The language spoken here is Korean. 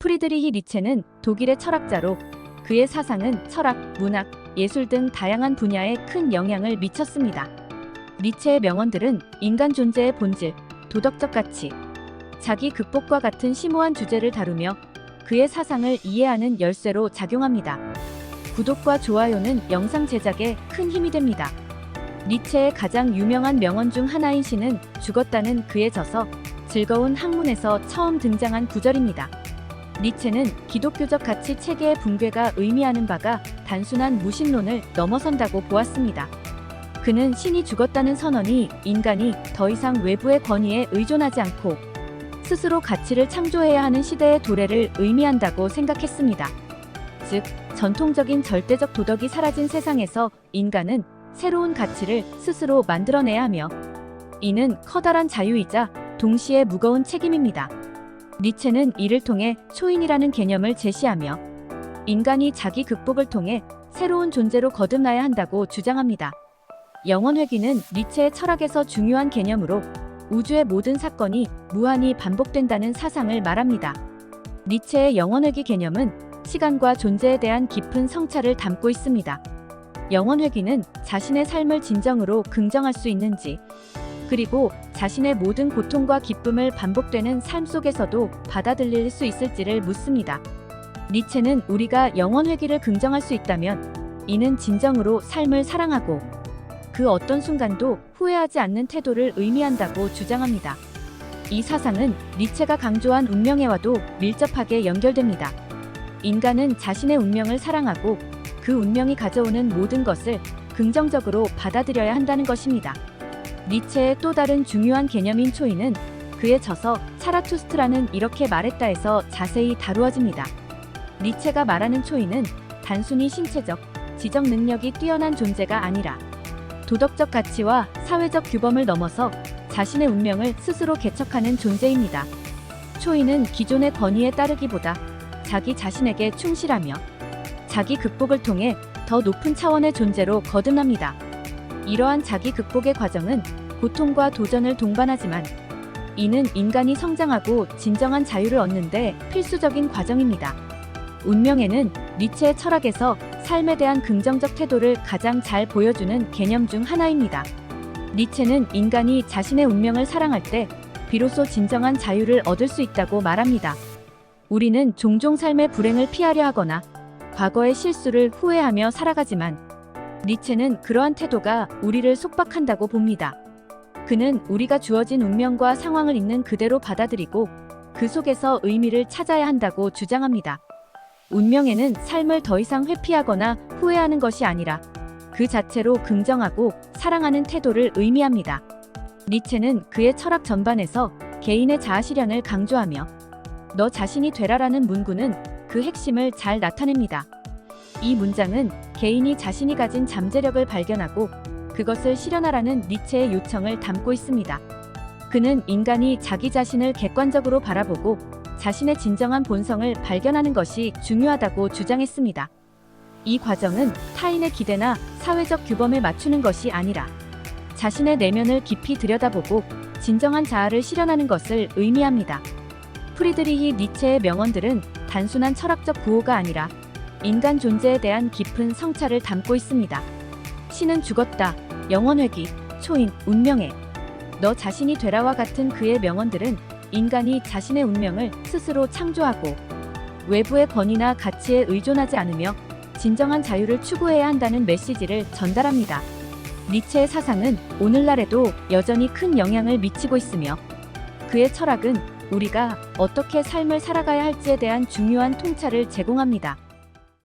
프리드리히 니체는 독일의 철학자로 그의 사상은 철학, 문학, 예술 등 다양한 분야에 큰 영향을 미쳤습니다. 니체의 명언들은 인간 존재의 본질, 도덕적 가치, 자기 극복과 같은 심오한 주제를 다루며 그의 사상을 이해하는 열쇠로 작용합니다. 구독과 좋아요는 영상 제작에 큰 힘이 됩니다. 니체의 가장 유명한 명언 중 하나인 시는 죽었다는 그의 저서 즐거운 학문에서 처음 등장한 구절입니다. 니체는 기독교적 가치 체계의 붕괴가 의미하는 바가 단순한 무신론을 넘어선다고 보았습니다. 그는 신이 죽었다는 선언이 인간이 더 이상 외부의 권위에 의존하지 않고 스스로 가치를 창조해야 하는 시대의 도래를 의미한다고 생각했습니다. 즉, 전통적인 절대적 도덕이 사라진 세상에서 인간은 새로운 가치를 스스로 만들어내야 하며, 이는 커다란 자유이자 동시에 무거운 책임입니다. 니체는 이를 통해 초인이라는 개념을 제시하며 인간이 자기 극복을 통해 새로운 존재로 거듭나야 한다고 주장합니다. 영원회귀는 니체의 철학에서 중요한 개념으로 우주의 모든 사건이 무한히 반복된다는 사상을 말합니다. 니체의 영원회귀 개념은 시간과 존재에 대한 깊은 성찰을 담고 있습니다. 영원회귀는 자신의 삶을 진정으로 긍정할 수 있는지, 그리고 자신의 모든 고통과 기쁨을 반복되는 삶 속에서도 받아들일 수 있을지를 묻습니다. 니체는 우리가 영원회귀를 긍정할 수 있다면 이는 진정으로 삶을 사랑하고 그 어떤 순간도 후회하지 않는 태도를 의미한다고 주장합니다. 이 사상은 니체가 강조한 운명애와도 밀접하게 연결됩니다. 인간은 자신의 운명을 사랑하고 그 운명이 가져오는 모든 것을 긍정적으로 받아들여야 한다는 것입니다. 니체의 또 다른 중요한 개념인 초인은 그의 저서 차라투스트라는 이렇게 말했다에서 자세히 다루어집니다. 니체가 말하는 초인은 단순히 신체적, 지적 능력이 뛰어난 존재가 아니라 도덕적 가치와 사회적 규범을 넘어서 자신의 운명을 스스로 개척하는 존재입니다. 초인은 기존의 권위에 따르기보다 자기 자신에게 충실하며 자기 극복을 통해 더 높은 차원의 존재로 거듭납니다. 이러한 자기 극복의 과정은 고통과 도전을 동반하지만 이는 인간이 성장하고 진정한 자유를 얻는 데 필수적인 과정입니다. 운명에는 니체의 철학에서 삶에 대한 긍정적 태도를 가장 잘 보여주는 개념 중 하나입니다. 니체는 인간이 자신의 운명을 사랑할 때 비로소 진정한 자유를 얻을 수 있다고 말합니다. 우리는 종종 삶의 불행을 피하려 하거나 과거의 실수를 후회하며 살아가지만 니체는 그러한 태도가 우리를 속박한다고 봅니다. 그는 우리가 주어진 운명과 상황을 있는 그대로 받아들이고 그 속에서 의미를 찾아야 한다고 주장합니다. 운명에는 삶을 더 이상 회피하거나 후회하는 것이 아니라 그 자체로 긍정하고 사랑하는 태도를 의미합니다. 니체는 그의 철학 전반에서 개인의 자아실현을 강조하며 너 자신이 되라라는 문구는 그 핵심을 잘 나타냅니다. 이 문장은 개인이 자신이 가진 잠재력을 발견하고 그것을 실현하라는 니체의 요청을 담고 있습니다. 그는 인간이 자기 자신을 객관적으로 바라보고 자신의 진정한 본성을 발견하는 것이 중요하다고 주장했습니다. 이 과정은 타인의 기대나 사회적 규범에 맞추는 것이 아니라 자신의 내면을 깊이 들여다보고 진정한 자아를 실현하는 것을 의미합니다. 프리드리히 니체의 명언들은 단순한 철학적 구호가 아니라 인간 존재에 대한 깊은 성찰을 담고 있습니다. 신은 죽었다, 영원회귀, 초인, 운명애, 너 자신이 되라와 같은 그의 명언들은 인간이 자신의 운명을 스스로 창조하고 외부의 권위나 가치에 의존하지 않으며 진정한 자유를 추구해야 한다는 메시지를 전달합니다. 니체의 사상은 오늘날에도 여전히 큰 영향을 미치고 있으며 그의 철학은 우리가 어떻게 삶을 살아가야 할지에 대한 중요한 통찰을 제공합니다.